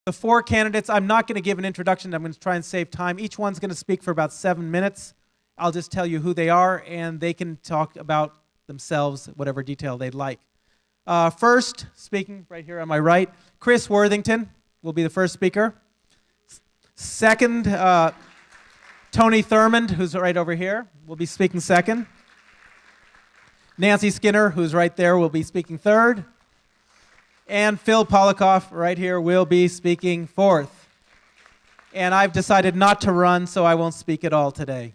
The four candidates, I'm not going to give an introduction. I'm going to try and save time. Each one's going to speak for about 7 minutes. I'll just tell you who they are, and they can talk about themselves, whatever detail they'd like. First, speaking right here on my right, Chris Worthington will be the first speaker. Second, Tony Thurmond, who's right over here, will be speaking second. Nancy Skinner, who's right there, will be speaking third. And Phil Polikoff, right here, will be speaking fourth. And I've decided not to run, so I won't speak at all today.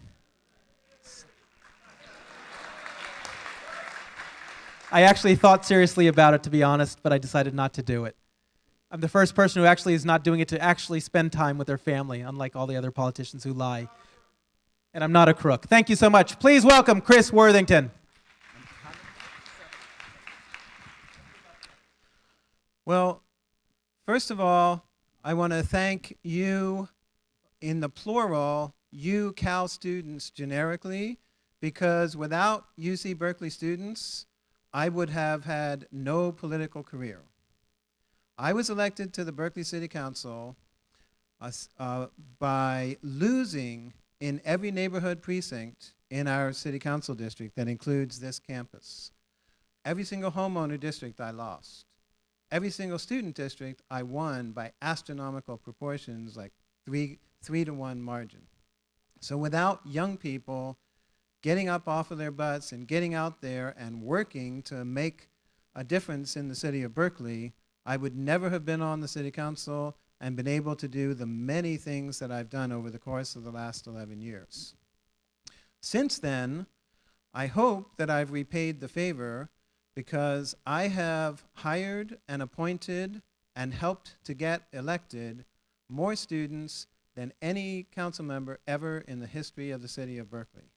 I actually thought seriously about it, to be honest, but I decided not to do it. I'm the first person who actually is not doing it to actually spend time with their family, unlike all the other politicians who lie. And I'm not a crook. Thank you so much. Please welcome Chris Worthington. Well, first of all, I want to thank you in the plural, you Cal students generically, because without UC Berkeley students, I would have had no political career. I was elected to the Berkeley City Council by losing in every neighborhood precinct in our city council district that includes this campus. Every single homeowner district I lost. Every single student district I won by astronomical proportions, like three to 1 margin. So without young people getting up off of their butts and getting out there and working to make a difference in the city of Berkeley, I would never have been on the city council and been able to do the many things that I've done over the course of the last 11 years. Since then, I hope that I've repaid the favor because I have hired and appointed and helped to get elected more students than any council member ever in the history of the city of Berkeley.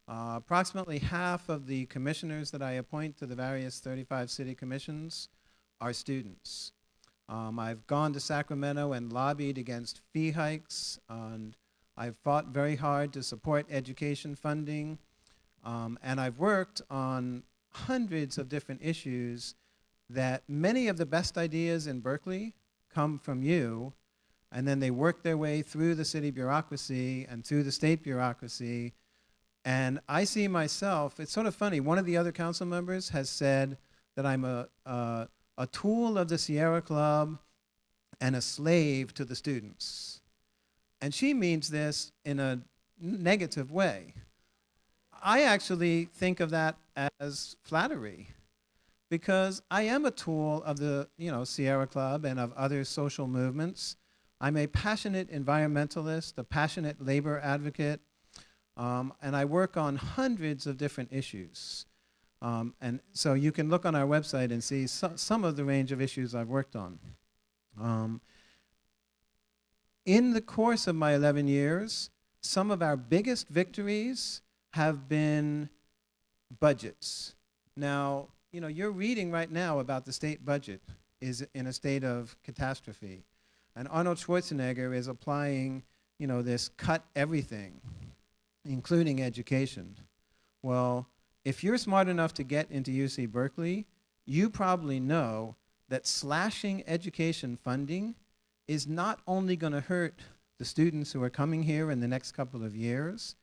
Approximately half of the commissioners that I appoint to the various 35 city commissions are students. I've gone to Sacramento and lobbied against fee hikes, and I've fought very hard to support education funding, and I've worked on hundreds of different issues that many of the best ideas in Berkeley come from you, and then they work their way through the city bureaucracy and through the state bureaucracy. And I see myself, it's sort of funny, one of the other council members has said that I'm a tool of the Sierra Club and a slave to the students. And she means this in a negative way. I actually think of that as flattery because I am a tool of the Sierra Club and of other social movements. I'm a passionate environmentalist, a passionate labor advocate, and I work on hundreds of different issues. And so you can look on our website and see some of the range of issues I've worked on. In the course of my 11 years, some of our biggest victories have been budgets. Now, you're reading right now about the state budget is in a state of catastrophe. And Arnold Schwarzenegger is applying, this cut everything, including education. Well, if you're smart enough to get into UC Berkeley, you probably know that slashing education funding is not only going to hurt the students who are coming here in the next couple of years,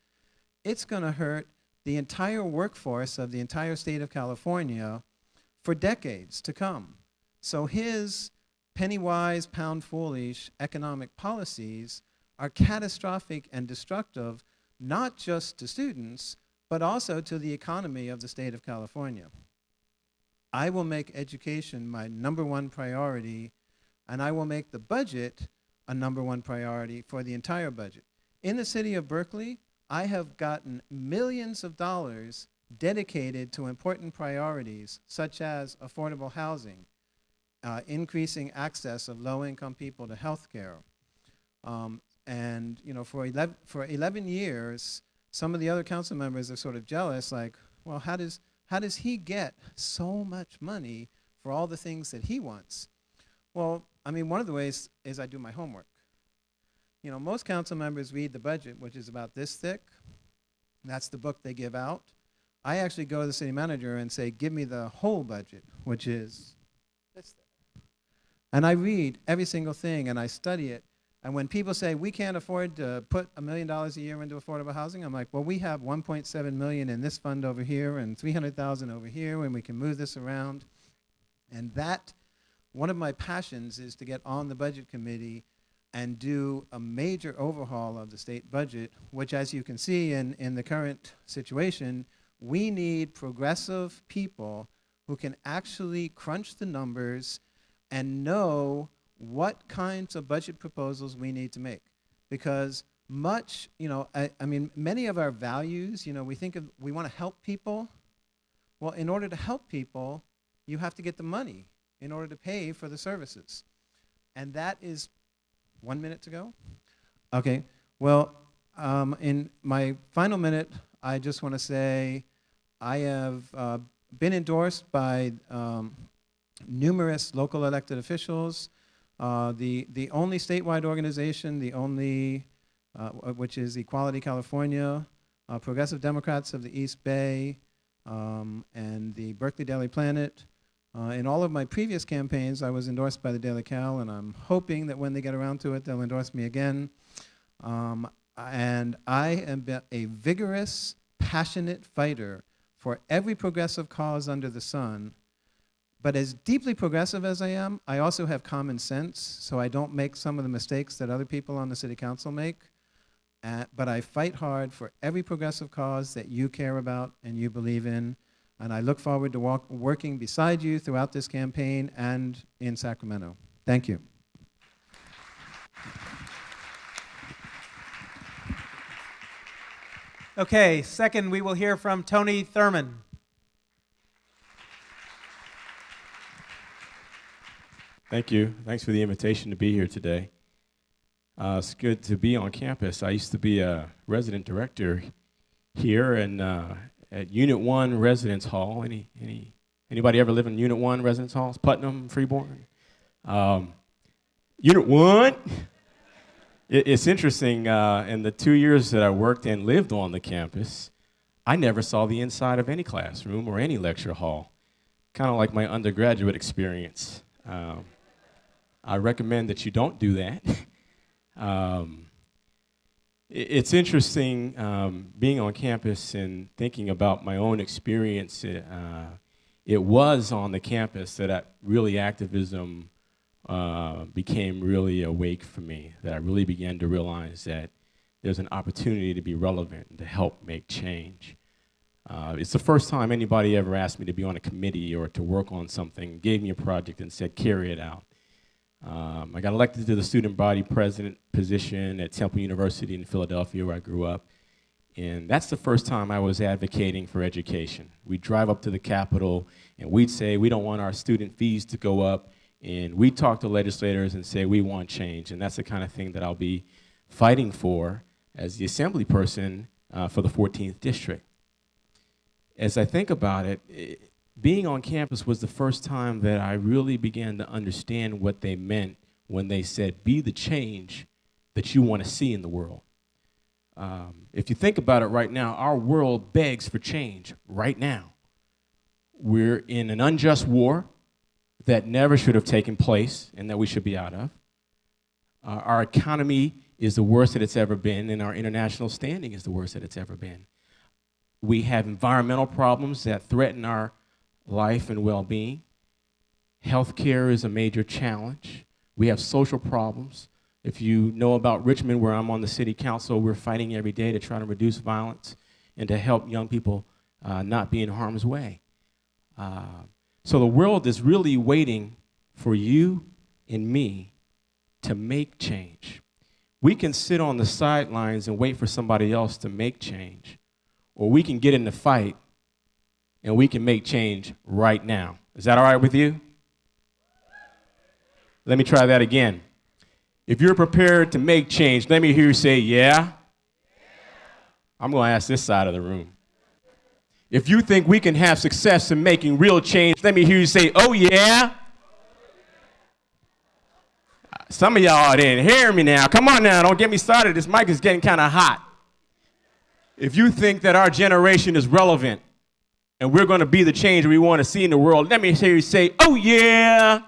it's going to hurt the entire workforce of the entire state of California for decades to come. So his penny-wise, pound-foolish economic policies are catastrophic and destructive, not just to students, but also to the economy of the state of California. I will make education my #1 priority, and I will make the budget a #1 priority for the entire budget. In the city of Berkeley, I have gotten millions of dollars dedicated to important priorities, such as affordable housing, increasing access of low-income people to health care. And for 11 years, some of the other council members are sort of jealous, like, well, how does he get so much money for all the things that he wants? Well, I mean, one of the ways is I do my homework. Most council members read the budget, which is about this thick. That's the book they give out. I actually go to the city manager and say, give me the whole budget, which is this thick. And I read every single thing and I study it. And when people say we can't afford to put $1 million a year into affordable housing, I'm like, well, we have 1.7 million in this fund over here and 300,000 over here, and we can move this around. And that, one of my passions is to get on the budget committee and do a major overhaul of the state budget, which, as you can see in the current situation, we need progressive people who can actually crunch the numbers and know what kinds of budget proposals we need to make. Because much, I mean, many of our values, we think of, we want to help people. Well, in order to help people, you have to get the money in order to pay for the services. And that is 1 minute to go? Okay, well, in my final minute, I just want to say I have been endorsed by numerous local elected officials. The only statewide organization, which is Equality California, Progressive Democrats of the East Bay, and the Berkeley Daily Planet. In all of my previous campaigns, I was endorsed by the Daily Cal, and I'm hoping that when they get around to it, they'll endorse me again. And I am a vigorous, passionate fighter for every progressive cause under the sun. But as deeply progressive as I am, I also have common sense, so I don't make some of the mistakes that other people on the city council make. But I fight hard for every progressive cause that you care about and you believe in. And I look forward to working beside you throughout this campaign and in Sacramento. Thank you. Okay, second, we will hear from Tony Thurman. Thank you. Thanks for the invitation to be here today. It's good to be on campus. I used to be a resident director here and at Unit 1 Residence Hall. Anybody ever live in Unit 1 Residence Halls? Putnam, Freeborn? Unit 1? It's interesting, in the 2 years that I worked and lived on the campus, I never saw the inside of any classroom or any lecture hall, kind of like my undergraduate experience. I recommend that you don't do that. It's interesting being on campus and thinking about my own experience. It was on the campus that really activism became really awake for me, that I really began to realize that there's an opportunity to be relevant and to help make change. It's the first time anybody ever asked me to be on a committee or to work on something, gave me a project and said, carry it out. I got elected to the student body president position at Temple University in Philadelphia, where I grew up. And that's the first time I was advocating for education. We'd drive up to the Capitol, and we'd say, we don't want our student fees to go up. And we'd talk to legislators and say, we want change. And that's the kind of thing that I'll be fighting for as the assembly person for the 14th District. As I think about it, being on campus was the first time that I really began to understand what they meant when they said, be the change that you want to see in the world. If you think about it right now, our world begs for change right now. We're in an unjust war that never should have taken place and that we should be out of. Our economy is the worst that it's ever been, and our international standing is the worst that it's ever been. We have environmental problems that threaten our life and well-being. Healthcare is a major challenge. We have social problems. If you know about Richmond, where I'm on the city council, we're fighting every day to try to reduce violence and to help young people not be in harm's way. So the world is really waiting for you and me to make change. We can sit on the sidelines and wait for somebody else to make change, or we can get in the fight and we can make change right now. Is that all right with you? Let me try that again. If you're prepared to make change, let me hear you say, yeah. I'm going to ask this side of the room. If you think we can have success in making real change, let me hear you say, oh, yeah. Some of y'all didn't hear me now. Come on now, don't get me started. This mic is getting kind of hot. If you think that our generation is relevant and we're going to be the change we want to see in the world, let me hear you say, oh, yeah.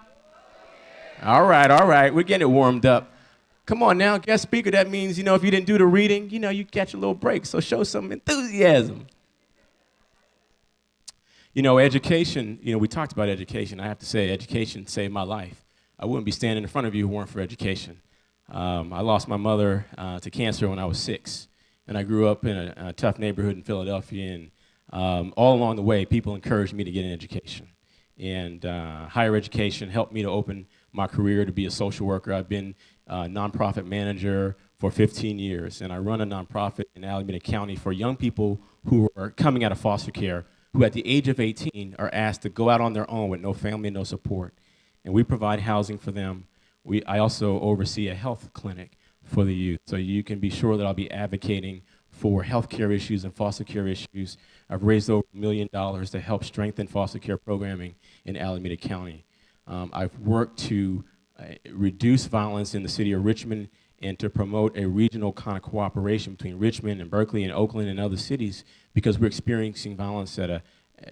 All right. We're getting it warmed up. Come on now, guest speaker. That means, if you didn't do the reading, you catch a little break. So show some enthusiasm. Education, we talked about education. I have to say, education saved my life. I wouldn't be standing in front of you if it weren't for education. I lost my mother to cancer when I was 6. And I grew up in a tough neighborhood in Philadelphia. And all along the way, people encouraged me to get an education. And higher education helped me to open my career to be a social worker. I've been a nonprofit manager for 15 years. And I run a nonprofit in Alameda County for young people who are coming out of foster care, who at the age of 18 are asked to go out on their own with no family, no support. And we provide housing for them. I also oversee a health clinic for the youth. So you can be sure that I'll be advocating for health care issues and foster care issues. I've raised over $1 million to help strengthen foster care programming in Alameda County. I've worked to reduce violence in the city of Richmond and to promote a regional kind of cooperation between Richmond and Berkeley and Oakland and other cities, because we're experiencing violence at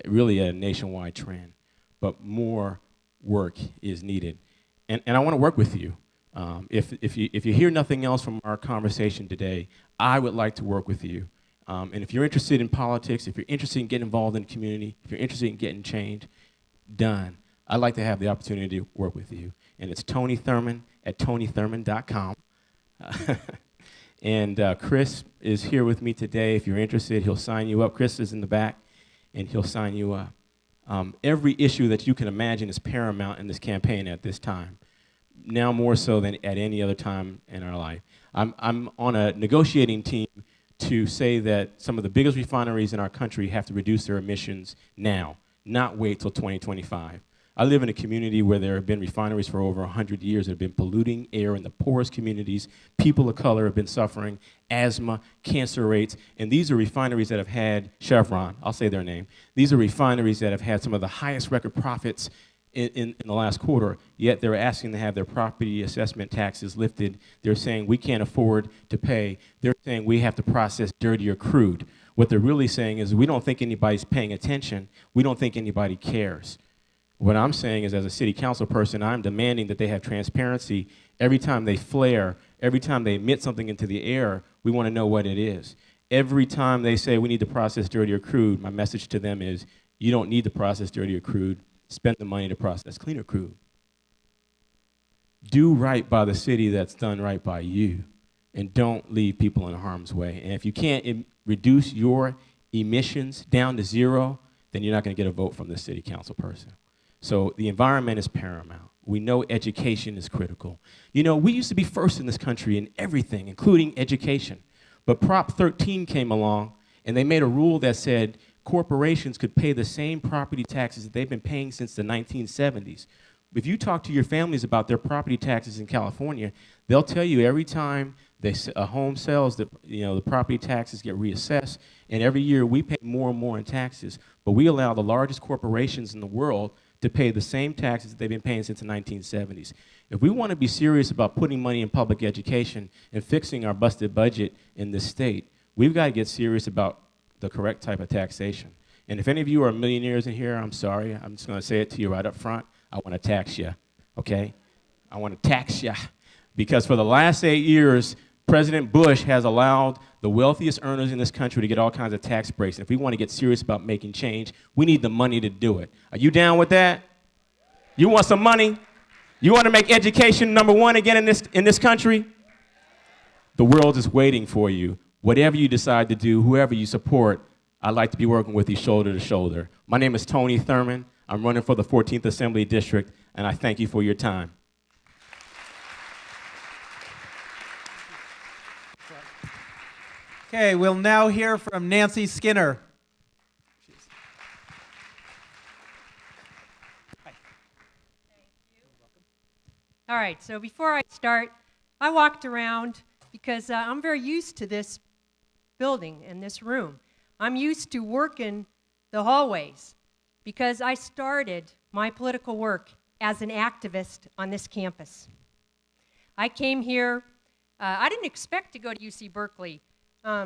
really a nationwide trend. But more work is needed. And I want to work with you. If you hear nothing else from our conversation today, I would like to work with you. And if you're interested in politics, if you're interested in getting involved in the community, if you're interested in getting change done, I'd like to have the opportunity to work with you. And it's Tony Thurman at tonythurman.com. And Chris is here with me today. If you're interested, he'll sign you up. Chris is in the back, and he'll sign you up. Every issue that you can imagine is paramount in this campaign at this time, now more so than at any other time in our life. I'm on a negotiating team to say that some of the biggest refineries in our country have to reduce their emissions now, not wait till 2025. I live in a community where there have been refineries for over 100 years that have been polluting air in the poorest communities. People of color have been suffering asthma, cancer rates, and these are refineries that have had Chevron, I'll say their name. These are refineries that have had some of the highest record profits in the last quarter, yet they're asking to have their property assessment taxes lifted. They're saying we can't afford to pay. They're saying we have to process dirtier crude. What they're really saying is we don't think anybody's paying attention. We don't think anybody cares. What I'm saying is, as a city council person, I'm demanding that they have transparency. Every time they flare, every time they emit something into the air, we want to know what it is. Every time they say we need to process dirtier crude, my message to them is, you don't need to process dirtier crude. Spend the money to process cleaner crude. Do right by the city that's done right by you, and don't leave people in harm's way. And if you can't reduce your emissions down to zero, then you're not going to get a vote from the city council person. So the environment is paramount. We know education is critical. We used to be first in this country in everything, including education. But Prop 13 came along, and they made a rule that said corporations could pay the same property taxes that they've been paying since the 1970s. If you talk to your families about their property taxes in California, they'll tell you every time a home sells, the property taxes get reassessed, and every year we pay more and more in taxes. But we allow the largest corporations in the world to pay the same taxes that they've been paying since the 1970s. If we want to be serious about putting money in public education and fixing our busted budget in this state, we've got to get serious about the correct type of taxation. And if any of you are millionaires in here, I'm sorry, I'm just going to say it to you right up front. I want to tax you, okay? I want to tax you. Because for the last 8 years, President Bush has allowed the wealthiest earners in this country to get all kinds of tax breaks. And if we want to get serious about making change, we need the money to do it. Are you down with that? You want some money? You want to make education number one again in this country? The world is waiting for you. Whatever you decide to do, whoever you support, I'd like to be working with you shoulder to shoulder. My name is Tony Thurman. I'm running for the 14th Assembly District, and I thank you for your time. Okay, we'll now hear from Nancy Skinner. All right, so before I start, I walked around because I'm very used to this building and this room. I'm used to working the hallways because I started my political work as an activist on this campus. I came here, I didn't expect to go to UC Berkeley. I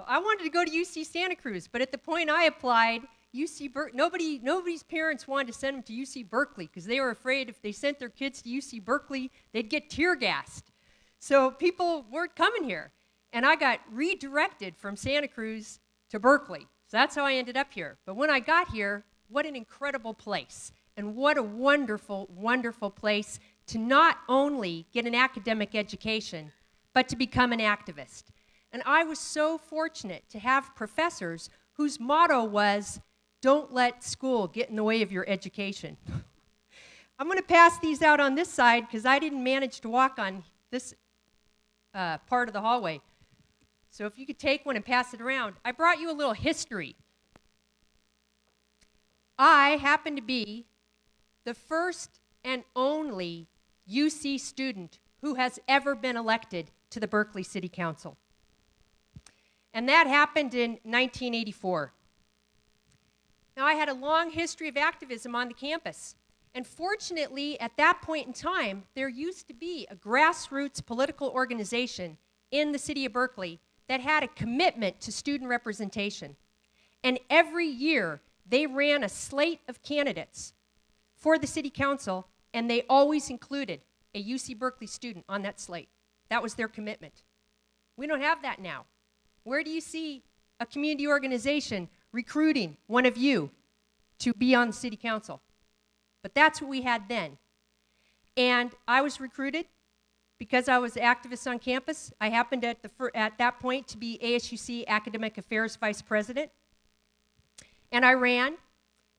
wanted to go to UC Santa Cruz, but at the point I applied, Nobody's parents wanted to send them to UC Berkeley because they were afraid if they sent their kids to UC Berkeley, they'd get tear gassed. So people weren't coming here. And I got redirected from Santa Cruz to Berkeley. So that's how I ended up here. But when I got here, what an incredible place. And what a wonderful, wonderful place to not only get an academic education, but to become an activist. And I was so fortunate to have professors whose motto was, don't let school get in the way of your education. I'm going to pass these out on this side because I didn't manage to walk on this part of the hallway. So if you could take one and pass it around. I brought you a little history. I happen to be the first and only UC student who has ever been elected to the Berkeley City Council. And that happened in 1984. Now, I had a long history of activism on the campus. And fortunately, at that point in time, there used to be a grassroots political organization in the city of Berkeley that had a commitment to student representation. And every year, they ran a slate of candidates for the city council, and they always included a UC Berkeley student on that slate. That was their commitment. We don't have that now. Where do you see a community organization recruiting one of you to be on the city council? But that's what we had then. And I was recruited because I was an activist on campus. I happened at that point to be ASUC Academic Affairs Vice President. And I ran.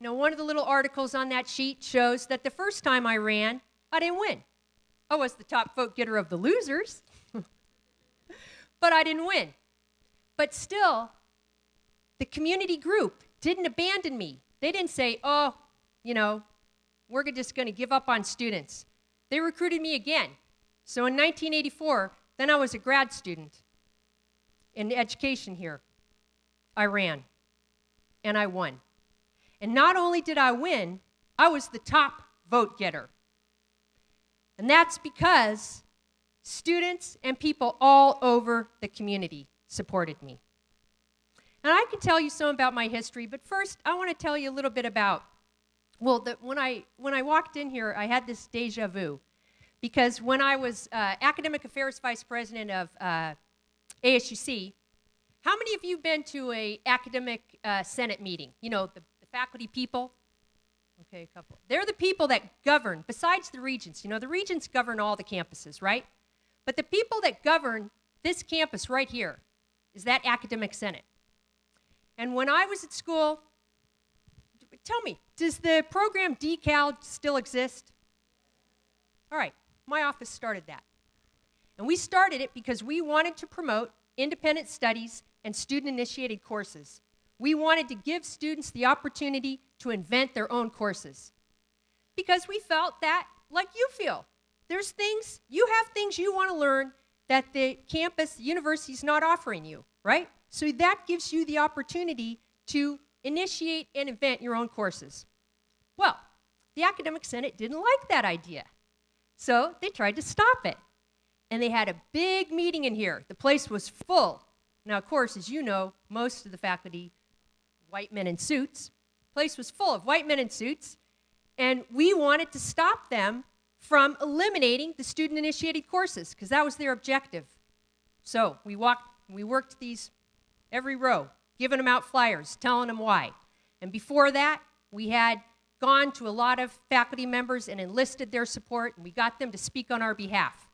Now, one of the little articles on that sheet shows that the first time I ran, I didn't win. I was the top vote getter of the losers, but I didn't win. But still, the community group didn't abandon me. They didn't say, oh, we're just going to give up on students. They recruited me again. So in 1984, then I was a grad student in education here. I ran, and I won. And not only did I win, I was the top vote getter. And that's because students and people all over the community supported me. And I can tell you some about my history, but first I want to tell you a little bit about, when I walked in here, I had this deja vu. Because when I was Academic Affairs Vice President of ASUC, how many of you been to an academic senate meeting? The faculty people? Okay, a couple. They're the people that govern, besides the regents. The regents govern all the campuses, right? But the people that govern this campus right here is that academic senate. And when I was at school, tell me, does the program DECAL still exist? All right, my office started that. And we started it because we wanted to promote independent studies and student-initiated courses. We wanted to give students the opportunity to invent their own courses. Because we felt that, like you feel, you have things you want to learn that the campus, the university is not offering you, right? So that gives you the opportunity to initiate and invent your own courses. Well, the Academic Senate didn't like that idea. So they tried to stop it. And they had a big meeting in here. The place was full. Now, of course, as you know, most of the faculty, white men in suits. The place was full of white men in suits. And we wanted to stop them from eliminating the student-initiated courses, because that was their objective. So we worked these every row, giving them out flyers, telling them why. And before that, we had gone to a lot of faculty members and enlisted their support, and we got them to speak on our behalf.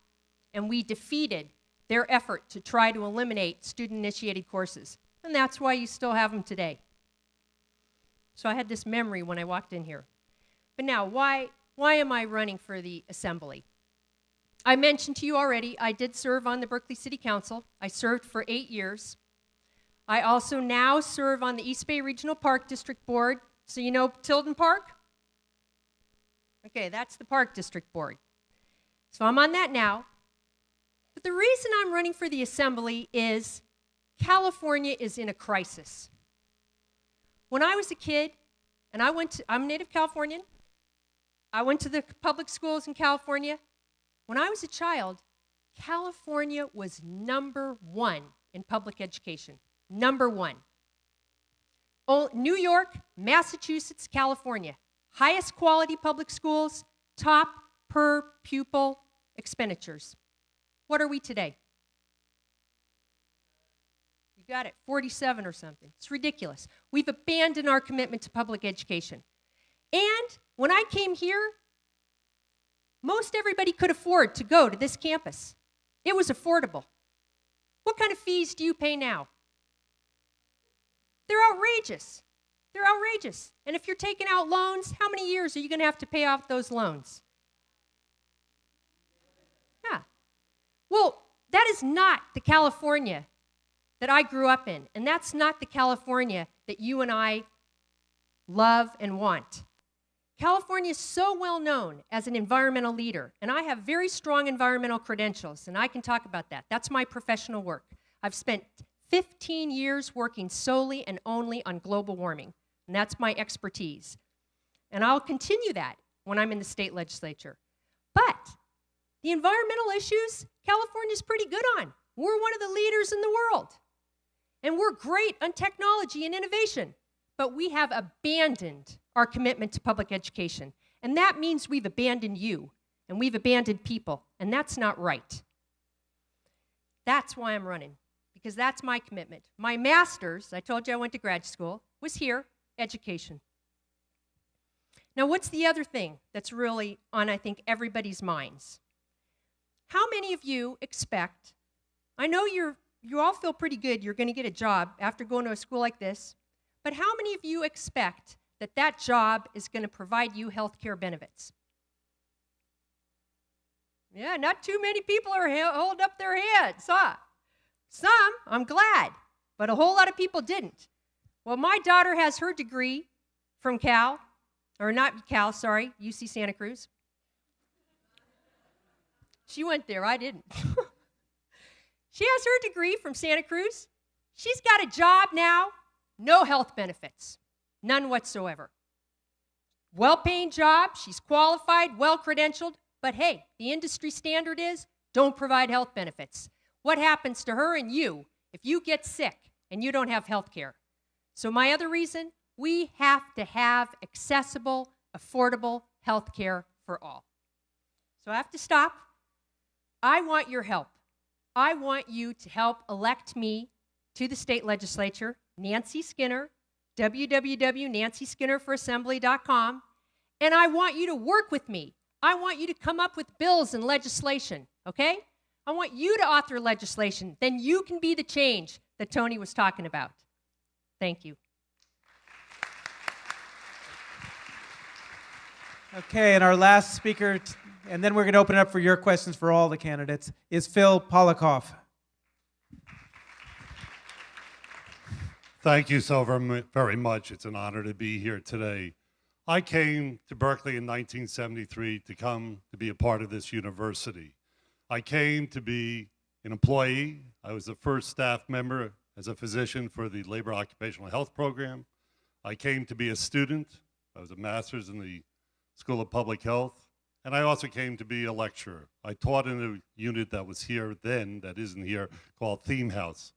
And we defeated their effort to try to eliminate student-initiated courses. And that's why you still have them today. So I had this memory when I walked in here. But now, why am I running for the assembly? I mentioned to you already, I did serve on the Berkeley City Council. I served for 8 years. I also now serve on the East Bay Regional Park District Board. So you know Tilden Park? Okay, that's the Park District Board. So I'm on that now. But the reason I'm running for the assembly is California is in a crisis. When I was a kid, and I'm a native Californian, I went to the public schools in California. When I was a child, California was #1 in public education. #1. New York, Massachusetts, California. Highest quality public schools, top per pupil expenditures. What are we today? You got it, 47 or something. It's ridiculous. We've abandoned our commitment to public education. And when I came here, most everybody could afford to go to this campus. It was affordable. What kind of fees do you pay now? They're outrageous. They're outrageous. And if you're taking out loans, how many years are you going to have to pay off those loans? Yeah. Well, that is not the California that I grew up in. And that's not the California that you and I love and want. California is so well known as an environmental leader, and I have very strong environmental credentials, and I can talk about that. That's my professional work. I've spent 15 years working solely and only on global warming, and that's my expertise. And I'll continue that when I'm in the state legislature. But the environmental issues, California's pretty good on. We're one of the leaders in the world, and we're great on technology and innovation, but we have abandoned our commitment to public education. And that means we've abandoned you, and we've abandoned people, and that's not right. That's why I'm running, because that's my commitment. My master's, I told you I went to grad school, was here, education. Now, what's the other thing that's really on, I think, everybody's minds? How many of you expect, I know you all feel pretty good you're going to get a job after going to a school like this, but how many of you expect that that job is going to provide you health care benefits? Yeah, not too many people are holding up their heads, huh? Some, I'm glad, but a whole lot of people didn't. Well, my daughter has her degree from Cal, or not Cal, sorry, UC Santa Cruz. She went there, I didn't. She has her degree from Santa Cruz. She's got a job now, no health benefits. None whatsoever. Well-paying job, she's qualified, well-credentialed, but hey, the industry standard is don't provide health benefits. What happens to her and you if you get sick and you don't have health care? So my other reason, we have to have accessible, affordable health care for all. So I have to stop. I want your help. I want you to help elect me to the state legislature, Nancy Skinner, www.nancyskinnerforassembly.com, and I want you to work with me. I want you to come up with bills and legislation, okay? I want you to author legislation. Then you can be the change that Tony was talking about. Thank you. Okay, and our last speaker, and then we're going to open it up for your questions for all the candidates, is Phil Polikoff. Thank you so very much. It's an honor to be here today. I came to Berkeley in 1973 to come to be a part of this university. I came to be an employee. I was the first staff member as a physician for the Labor Occupational Health Program. I came to be a student. I was a master's in the School of Public Health. And I also came to be a lecturer. I taught in a unit that was here then, that isn't here, called Theme House.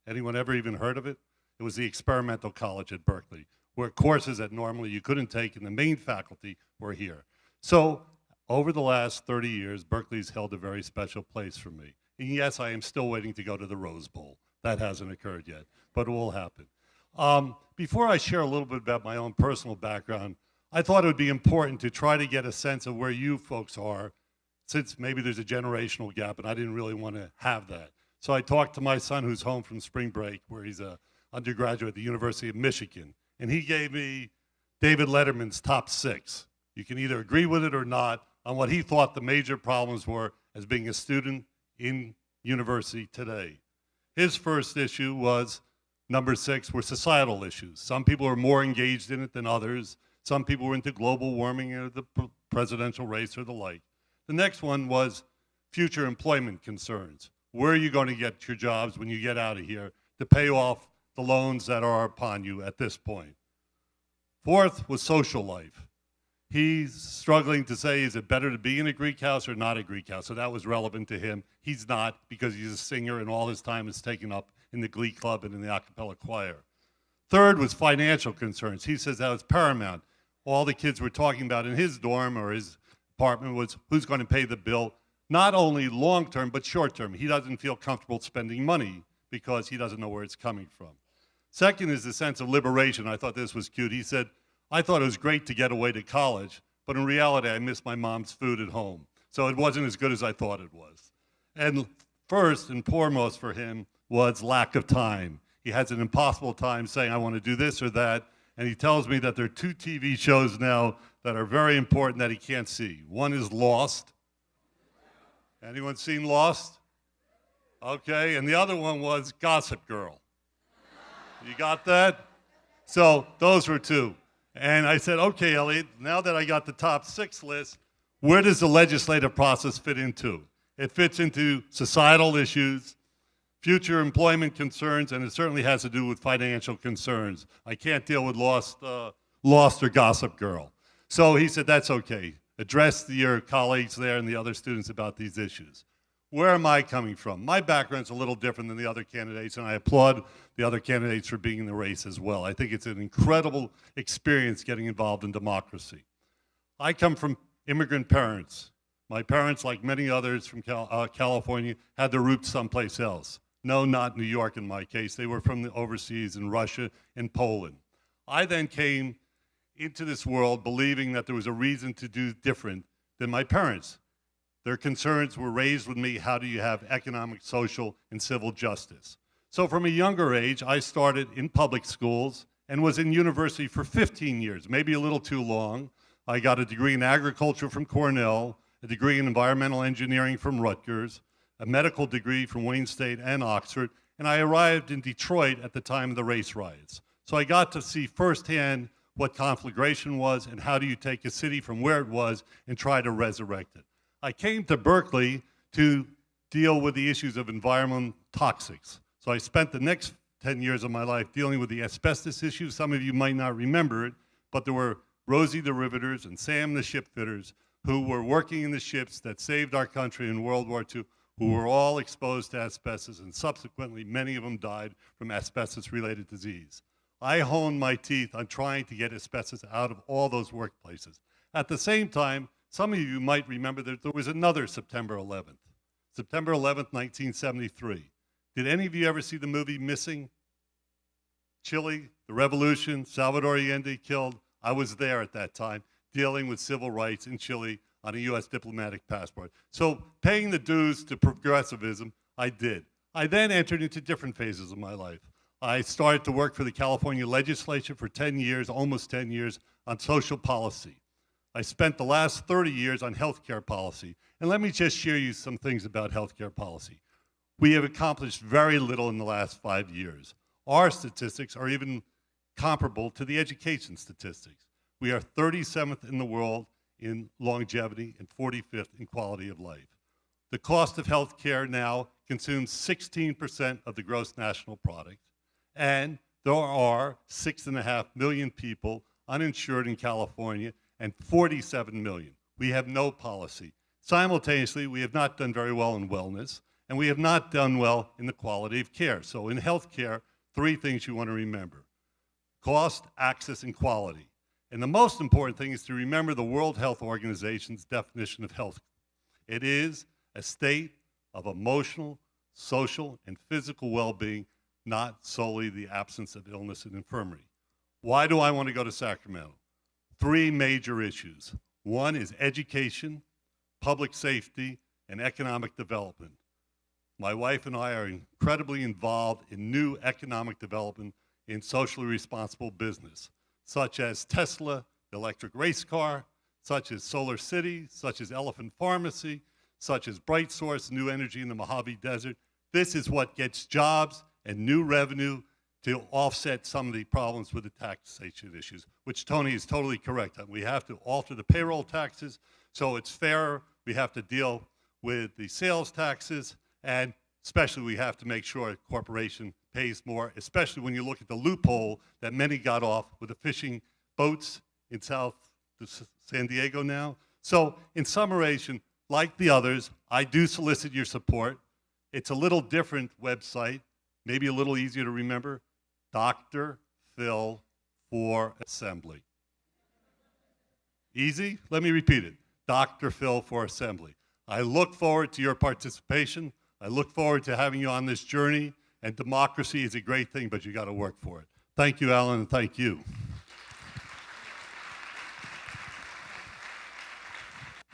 Anyone ever even heard of it? It was the experimental college at Berkeley, where courses that normally you couldn't take in the main faculty were here. So over the last 30 years, Berkeley's held a very special place for me. And yes, I am still waiting to go to the Rose Bowl. That hasn't occurred yet, but it will happen. Before I share a little bit about my own personal background, I thought it would be important to try to get a sense of where you folks are, since maybe there's a generational gap, and I didn't really want to have that. So I talked to my son, who's home from spring break, where he's a undergraduate at the University of Michigan, and he gave me David Letterman's top 6. You can either agree with it or not on what he thought the major problems were as being a student in university today. His first issue was, number 6, were societal issues. Some people are more engaged in it than others. Some people were into global warming or the presidential race or the like. The next one was future employment concerns. Where are you going to get your jobs when you get out of here to pay off the loans that are upon you at this point? Fourth was social life. He's struggling to say, is it better to be in a Greek house or not a Greek house? So that was relevant to him. He's not, because he's a singer and all his time is taken up in the glee club and in the a cappella choir. Third was financial concerns. He says that was paramount. All the kids were talking about in his dorm or his apartment was who's going to pay the bill, not only long-term, but short-term. He doesn't feel comfortable spending money because he doesn't know where it's coming from. Second is the sense of liberation. I thought this was cute. He said, I thought it was great to get away to college, but in reality, I miss my mom's food at home. So it wasn't as good as I thought it was. And first and foremost for him was lack of time. He has an impossible time saying, I want to do this or that. And he tells me that there are 2 TV shows now that are very important that he can't see. One is Lost. Anyone seen Lost? Okay, and the other one was Gossip Girl. You got that? So those were 2. And I said, okay, Elliot, now that I got the top 6 list, where does the legislative process fit into? It fits into societal issues, future employment concerns, and it certainly has to do with financial concerns. I can't deal with Lost or Gossip Girl. So he said, that's okay. Address your colleagues there and the other students about these issues. Where am I coming from? My background's a little different than the other candidates, and I applaud the other candidates for being in the race as well. I think it's an incredible experience getting involved in democracy. I come from immigrant parents. My parents, like many others from California, had their roots someplace else. No, not New York in my case. They were from the overseas in Russia and Poland. I then came into this world believing that there was a reason to do different than my parents. Their concerns were raised with me, how do you have economic, social, and civil justice? So from a younger age, I started in public schools and was in university for 15 years, maybe a little too long. I got a degree in agriculture from Cornell, a degree in environmental engineering from Rutgers, a medical degree from Wayne State and Oxford, and I arrived in Detroit at the time of the race riots. So I got to see firsthand what conflagration was and how do you take a city from where it was and try to resurrect it. I came to Berkeley to deal with the issues of environmental toxics. So I spent the next 10 years of my life dealing with the asbestos issue. Some of you might not remember it, but there were Rosie the Riveters and Sam the shipfitters who were working in the ships that saved our country in World War II, who were all exposed to asbestos, and subsequently many of them died from asbestos-related disease. I honed my teeth on trying to get asbestos out of all those workplaces. At the same time, some of you might remember that there was another September 11th. September 11th, 1973. Did any of you ever see the movie Missing? Chile, the revolution, Salvador Allende killed. I was there at that time, dealing with civil rights in Chile on a U.S. diplomatic passport. So paying the dues to progressivism, I did. I then entered into different phases of my life. I started to work for the California legislature for 10 years, almost 10 years, on social policy. I spent the last 30 years on healthcare policy. And let me just share you some things about healthcare policy. We have accomplished very little in the last 5 years. Our statistics are even comparable to the education statistics. We are 37th in the world in longevity and 45th in quality of life. The cost of healthcare now consumes 16% of the gross national product, and there are 6.5 million people uninsured in California and 47 million. We have no policy. Simultaneously, we have not done very well in wellness, and we have not done well in the quality of care. So in healthcare, 3 things you want to remember: cost, access, and quality. And the most important thing is to remember the World Health Organization's definition of health. It is a state of emotional, social, and physical well-being, not solely the absence of illness and infirmity. Why do I want to go to Sacramento? 3 major issues. One is education, public safety, and economic development. My wife and I are incredibly involved in new economic development in socially responsible business, such as Tesla, the electric race car, such as Solar City, such as Elephant Pharmacy, such as Bright Source, new energy in the Mojave Desert. This is what gets jobs and new revenue to offset some of the problems with the taxation issues, which Tony is totally correct on. We have to alter the payroll taxes so it's fairer. We have to deal with the sales taxes, and especially we have to make sure a corporation pays more, especially when you look at the loophole that many got off with the fishing boats in South San Diego now. So in summation, like the others, I do solicit your support. It's a little different website, maybe a little easier to remember, drphil.org. Phil for Assembly. Easy? Let me repeat it. Dr. Phil for Assembly. I look forward to your participation. I look forward to having you on this journey. And democracy is a great thing, but you got to work for it. Thank you, Alan, and thank you.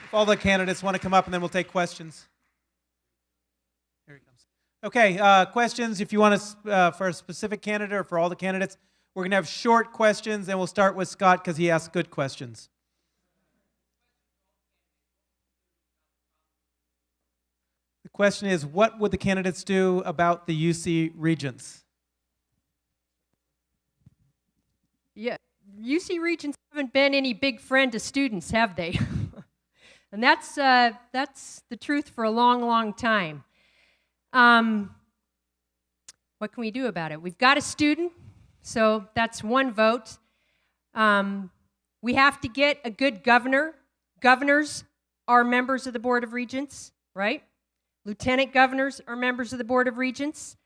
If all the candidates want to come up, and then we'll take questions. Here he comes. Okay, questions. If you want to, for a specific candidate or for all the candidates, we're going to have short questions, and we'll start with Scott because he asks good questions. The question is, what would the candidates do about the UC Regents? Yeah, UC Regents haven't been any big friend to students, have they? And that's the truth for a long, long time. What can we do about it? We've got a student, so that's one vote. We have to get a good governor. Governors are members of the Board of Regents, right? Lieutenant governors are members of the Board of Regents.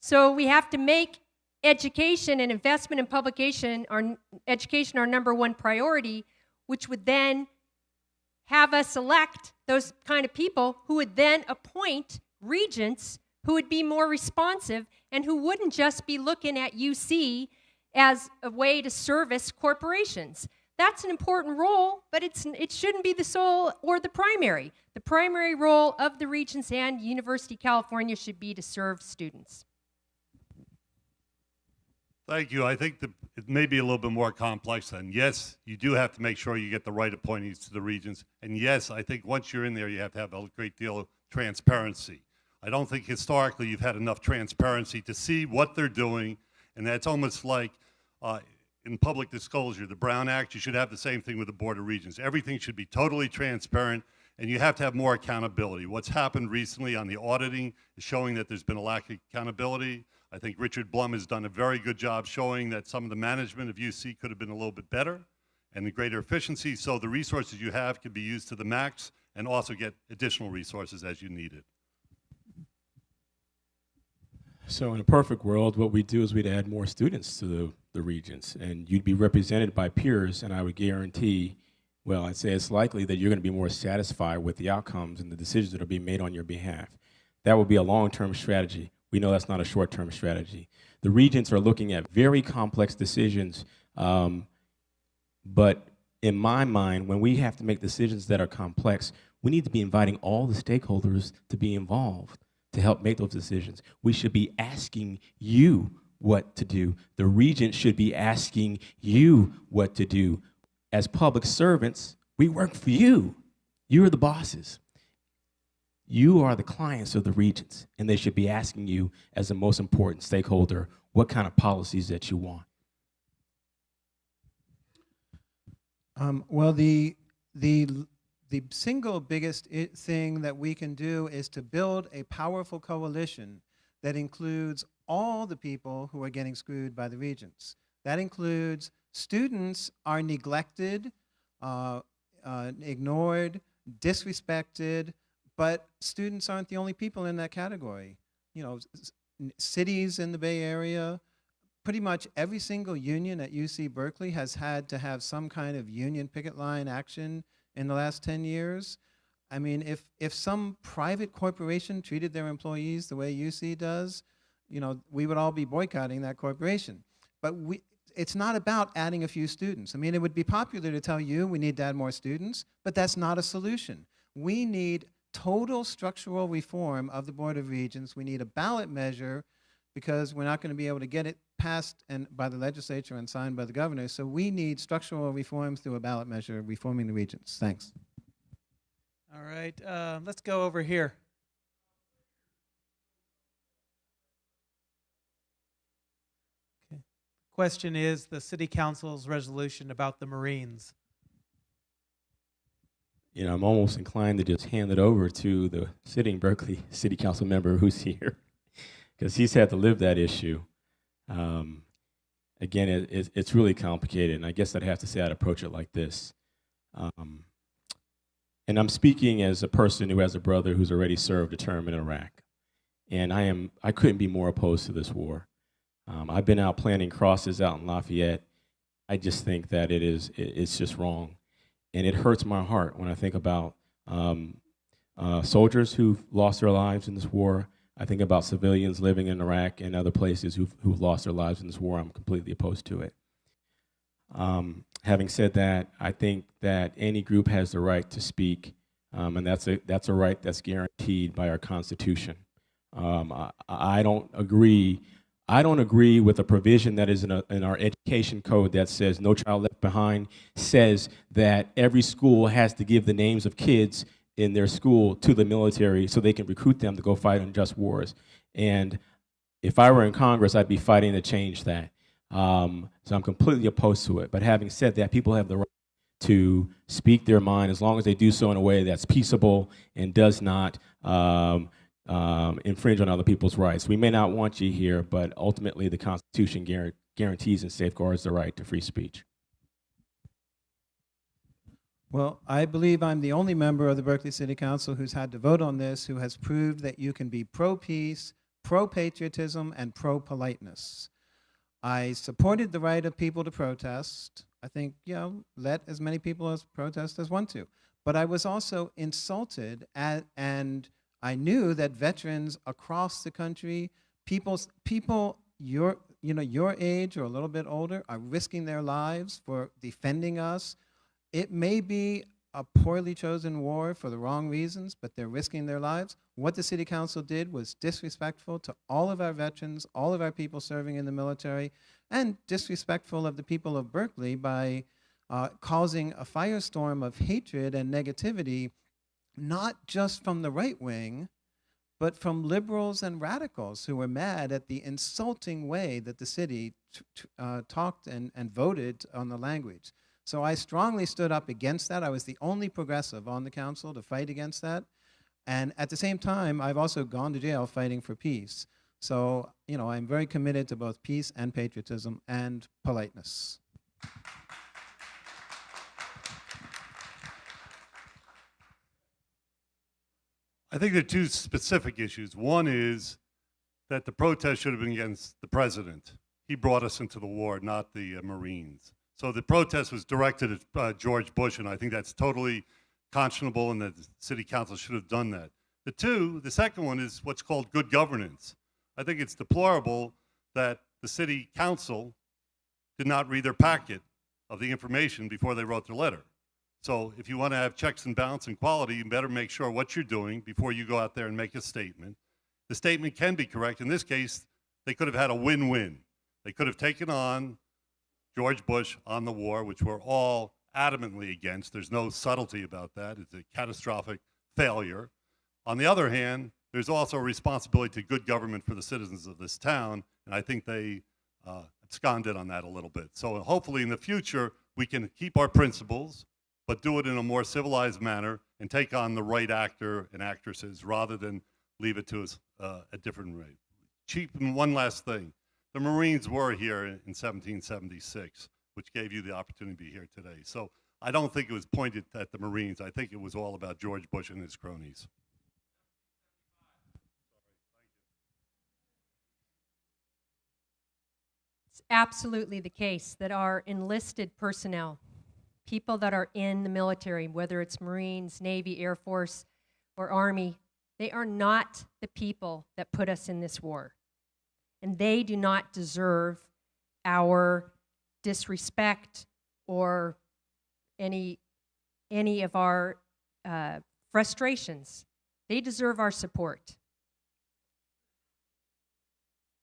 So we have to make education and investment in education our number one priority, which would then have us elect those kind of people who would then appoint regents who would be more responsive and who wouldn't just be looking at UC as a way to service corporations. That's an important role, but it shouldn't be the sole or the primary. The primary role of the Regents and University of California should be to serve students. Thank you. I think it may be a little bit more complex than, yes, you do have to make sure you get the right appointees to the Regents. And yes, I think once you're in there, you have to have a great deal of transparency. I don't think historically you've had enough transparency to see what they're doing, and that's almost like in public disclosure, the Brown Act, you should have the same thing with the Board of Regents. Everything should be totally transparent, and you have to have more accountability. What's happened recently on the auditing is showing that there's been a lack of accountability. I think Richard Blum has done a very good job showing that some of the management of UC could have been a little bit better and the greater efficiency, so the resources you have can be used to the max and also get additional resources as you need it. So in a perfect world, what we do is we'd add more students to the Regents, and you'd be represented by peers, and I would guarantee, well, I'd say it's likely that you're going to be more satisfied with the outcomes and the decisions that are being made on your behalf. That would be a long-term strategy. We know that's not a short-term strategy. The Regents are looking at very complex decisions, but in my mind, when we have to make decisions that are complex, we need to be inviting all the stakeholders to be involved to help make those decisions. We should be asking you what to do. The Regent should be asking you what to do. As public servants, we work for you. You're the bosses. You are the clients of the Regents, and they should be asking you as the most important stakeholder what kind of policies that you want. Well, the single biggest thing that we can do is to build a powerful coalition that includes all the people who are getting screwed by the Regents. That includes students are neglected, ignored, disrespected, but students aren't the only people in that category. You know, cities in the Bay Area, pretty much every single union at UC Berkeley has had to have some kind of union picket line action in the last 10 years. I mean, if some private corporation treated their employees the way UC does, you know, we would all be boycotting that corporation. But it's not about adding a few students. I mean, it would be popular to tell you we need to add more students, but that's not a solution. We need total structural reform of the Board of Regents. We need a ballot measure because we're not going to be able to get it passed by the legislature and signed by the governor. So we need structural reforms through a ballot measure reforming the Regents. Thanks. All right, let's go over here. Okay. Question is the City Council's resolution about the Marines. You know, I'm almost inclined to just hand it over to the sitting Berkeley City Council member who's here, because he's had to live that issue. Again, it's really complicated, and I guess I'd have to say I'd approach it like this. And I'm speaking as a person who has a brother who's already served a term in Iraq, and I couldn't be more opposed to this war. I've been out planting crosses out in Lafayette. I just think that it's just wrong. And it hurts my heart when I think about soldiers who've lost their lives in this war. I think about civilians living in Iraq and other places who've lost their lives in this war. I'm completely opposed to it. Having said that, I think that any group has the right to speak, and that's a right that's guaranteed by our Constitution. I don't agree. I don't agree with a provision that is in our education code that says No Child Left Behind, says that every school has to give the names of kids in their school to the military so they can recruit them to go fight in just wars. And if I were in Congress, I'd be fighting to change that. So I'm completely opposed to it. But having said that, people have the right to speak their mind as long as they do so in a way that's peaceable and does not infringe on other people's rights. We may not want you here, but ultimately the Constitution guarantees and safeguards the right to free speech. Well, I believe I'm the only member of the Berkeley City Council who's had to vote on this, who has proved that you can be pro-peace, pro-patriotism, and pro-politeness. I supported the right of people to protest. I think, let as many people as protest as want to. But I was also insulted and I knew that veterans across the country, people your age or a little bit older, are risking their lives for defending us. It may be a poorly chosen war for the wrong reasons, but they're risking their lives. What the City Council did was disrespectful to all of our veterans, all of our people serving in the military, and disrespectful of the people of Berkeley by causing a firestorm of hatred and negativity, not just from the right wing, but from liberals and radicals who were mad at the insulting way that the city talked and voted on the language. So I strongly stood up against that. I was the only progressive on the council to fight against that. And at the same time, I've also gone to jail fighting for peace. So, I'm very committed to both peace and patriotism and politeness. I think there are two specific issues. One is that the protest should have been against the president. He brought us into the war, not the Marines. So the protest was directed at George Bush, and I think that's totally conscionable, and that the city council should have done that. The second one is what's called good governance. I think it's deplorable that the city council did not read their packet of the information before they wrote their letter. So if you want to have checks and balance and quality, you better make sure what you're doing before you go out there and make a statement. The statement can be correct. In this case, they could have had a win-win. They could have taken on George Bush on the war, which we're all adamantly against. There's no subtlety about that. It's a catastrophic failure. On the other hand, there's also a responsibility to good government for the citizens of this town, and I think they absconded on that a little bit. So hopefully in the future, we can keep our principles, but do it in a more civilized manner and take on the right actor and actresses rather than leave it to a different rate. And one last thing. The Marines were here in 1776, which gave you the opportunity to be here today. So I don't think it was pointed at the Marines. I think it was all about George Bush and his cronies. It's absolutely the case that our enlisted personnel, people that are in the military, whether it's Marines, Navy, Air Force, or Army, they are not the people that put us in this war. And they do not deserve our disrespect or any of our frustrations. They deserve our support.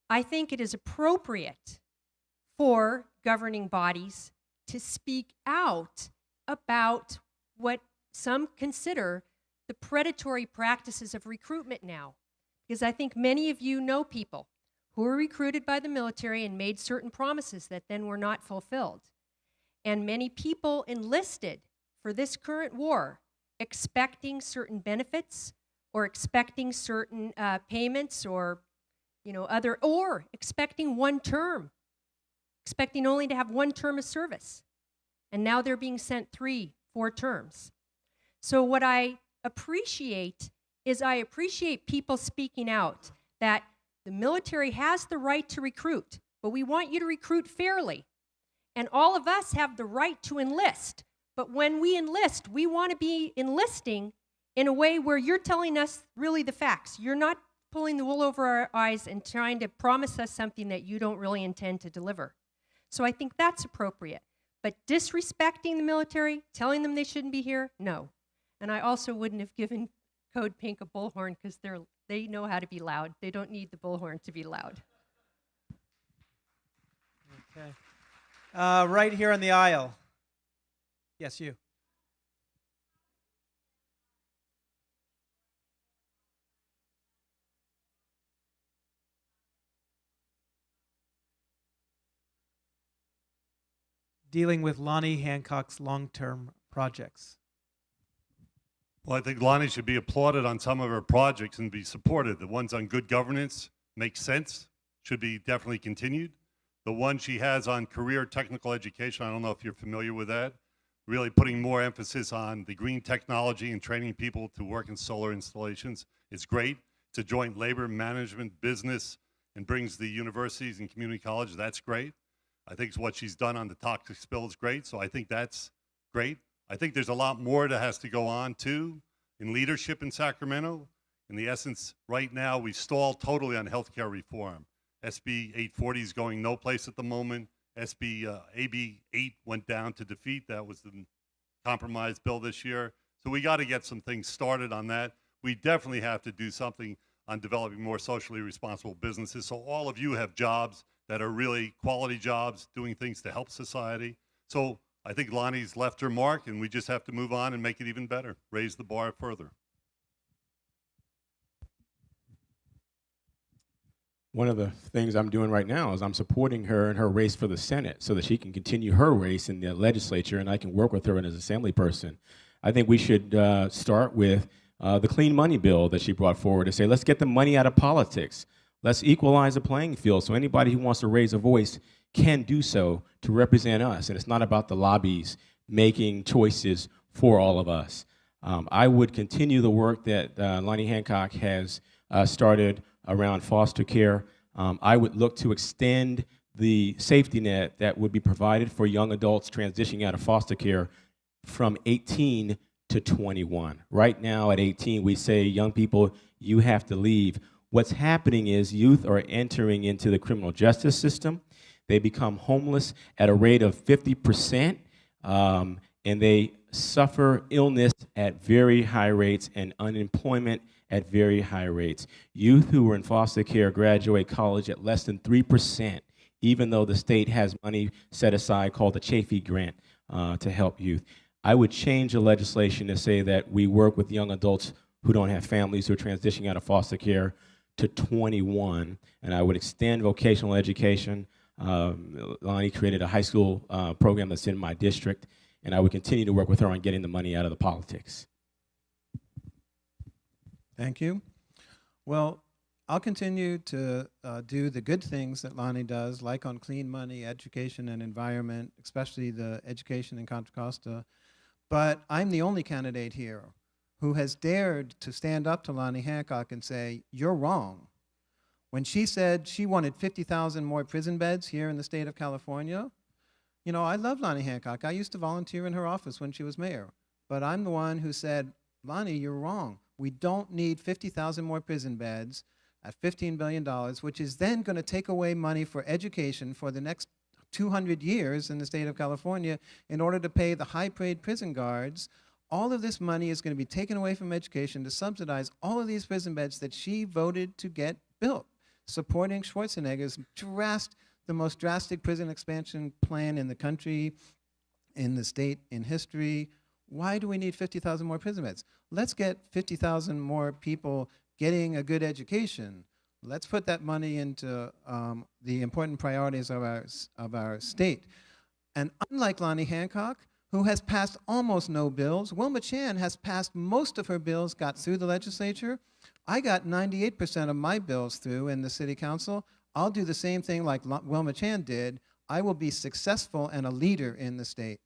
I think it is appropriate for governing bodies to speak out about what some consider the predatory practices of recruitment now. Because I think many of you know people who were recruited by the military and made certain promises that then were not fulfilled. And many people enlisted for this current war expecting certain benefits or expecting certain payments or or expecting one term, expecting only to have one term of service. And now they're being sent 3, 4 terms. So what I appreciate is I appreciate people speaking out that the military has the right to recruit, but we want you to recruit fairly. And all of us have the right to enlist. But when we enlist, we want to be enlisting in a way where you're telling us really the facts. You're not pulling the wool over our eyes and trying to promise us something that you don't really intend to deliver. So I think that's appropriate. But disrespecting the military, telling them they shouldn't be here, no. And I also wouldn't have given Code Pink a bullhorn because they know how to be loud. They don't need the bullhorn to be loud. Okay. Right here on the aisle. Yes, you. Dealing with Lonnie Hancock's long-term projects. Well, I think Lonnie should be applauded on some of her projects and be supported. The ones on good governance make sense, should be definitely continued. The one she has on career technical education, I don't know if you're familiar with that, really putting more emphasis on the green technology and training people to work in solar installations. It's great. It's a joint labor management business and brings the universities and community colleges. That's great. I think what she's done on the toxic spill is great, so I think that's great. I think there's a lot more that has to go on, too, in leadership in Sacramento. In the essence, right now, we stalled totally on healthcare reform. SB 840 is going no place at the moment. AB 8 went down to defeat. That was the compromise bill this year. So we got to get some things started on that. We definitely have to do something on developing more socially responsible businesses. So all of you have jobs that are really quality jobs, doing things to help society. So I think Lonnie's left her mark, and we just have to move on and make it even better, raise the bar further. One of the things I'm doing right now is I'm supporting her in her race for the Senate so that she can continue her race in the legislature and I can work with her as an assembly person. I think we should start with the clean money bill that she brought forward to say, let's get the money out of politics. Let's equalize the playing field so anybody who wants to raise a voice can do so to represent us. And it's not about the lobbies making choices for all of us. I would continue the work that Lonnie Hancock has started around foster care. I would look to extend the safety net that would be provided for young adults transitioning out of foster care from 18 to 21. Right now at 18, we say, young people, you have to leave. What's happening is youth are entering into the criminal justice system. They become homeless at a rate of 50%, and they suffer illness at very high rates and unemployment at very high rates. Youth who are in foster care graduate college at less than 3%, even though the state has money set aside called the Chafee Grant to help youth. I would change the legislation to say that we work with young adults who don't have families who are transitioning out of foster care to 21, and I would extend vocational education. Lonnie created a high school program that's in my district, and I would continue to work with her on getting the money out of the politics. Thank you. Well, I'll continue to do the good things that Lonnie does, like on clean money, education, and environment, especially the education in Contra Costa. But I'm the only candidate here who has dared to stand up to Lonnie Hancock and say, you're wrong. When she said she wanted 50,000 more prison beds here in the state of California, you know, I love Lonnie Hancock. I used to volunteer in her office when she was mayor. But I'm the one who said, Lonnie, you're wrong. We don't need 50,000 more prison beds at $15 billion, which is then going to take away money for education for the next 200 years in the state of California in order to pay the high-paid prison guards. All of this money is going to be taken away from education to subsidize all of these prison beds that she voted to get built, supporting Schwarzenegger's the most drastic prison expansion plan in the country, in the state, in history. Why do we need 50,000 more prison beds? Let's get 50,000 more people getting a good education. Let's put that money into the important priorities of our state. And unlike Lonnie Hancock, who has passed almost no bills, Wilma Chan has passed most of her bills, got through the legislature. I got 98% of my bills through in the city council. I'll do the same thing like Wilma Chan did. I will be successful and a leader in the state.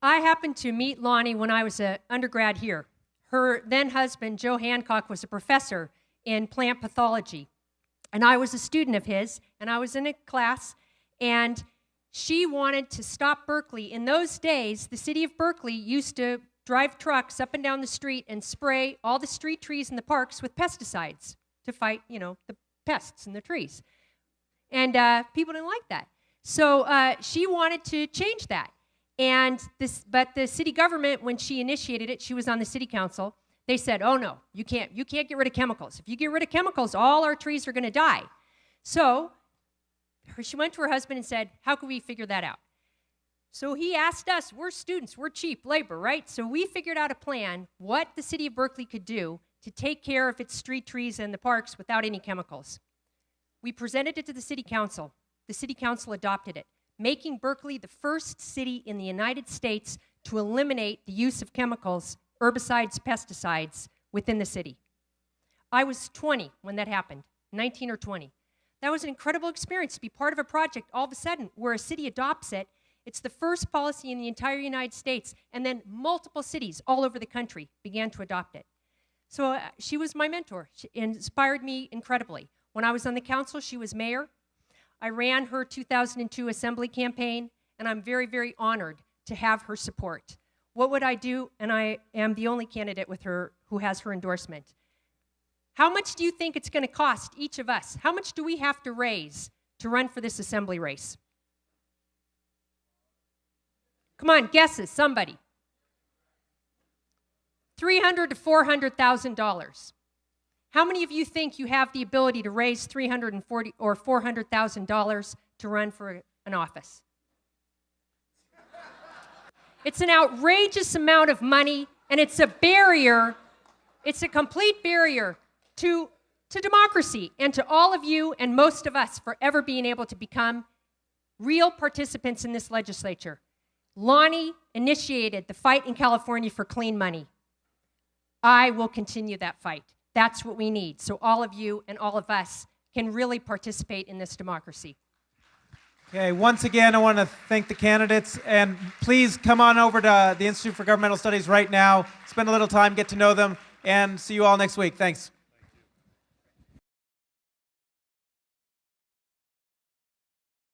I happened to meet Lonnie when I was an undergrad here. Her then husband, Joe Hancock, was a professor in plant pathology. And I was a student of his, and I was in a class, and she wanted to stop Berkeley. In those days, the city of Berkeley used to drive trucks up and down the street and spray all the street trees in the parks with pesticides to fight, the pests in the trees. And people didn't like that. So she wanted to change that. But the city government, when she initiated it, she was on the city council, they said, oh no, you can't get rid of chemicals. If you get rid of chemicals, all our trees are gonna die. So she went to her husband and said, how can we figure that out? So he asked us, we're students, we're cheap labor, right? So we figured out a plan, what the city of Berkeley could do to take care of its street trees and the parks without any chemicals. We presented it to the city council. The city council adopted it, making Berkeley the first city in the United States to eliminate the use of chemicals, herbicides, pesticides within the city. I was 20 when that happened, 19 or 20. That was an incredible experience to be part of a project all of a sudden where a city adopts it. It's the first policy in the entire United States, and then multiple cities all over the country began to adopt it. So she was my mentor. She inspired me incredibly. When I was on the council, she was mayor. I ran her 2002 assembly campaign, and I'm very, very honored to have her support. What would I do? And I am the only candidate with her who has her endorsement. How much do you think it's going to cost each of us? How much do we have to raise to run for this assembly race? Come on, guesses, somebody. $300,000 to $400,000. How many of you think you have the ability to raise $340,000 or $400,000 to run for an office? It's an outrageous amount of money, and it's a barrier. It's a complete barrier to democracy and to all of you and most of us for ever being able to become real participants in this legislature. Lonnie initiated the fight in California for clean money. I will continue that fight. That's what we need, so all of you and all of us can really participate in this democracy. Okay, once again, I want to thank the candidates, and please come on over to the Institute for Governmental Studies right now, spend a little time, get to know them, and see you all next week. Thanks.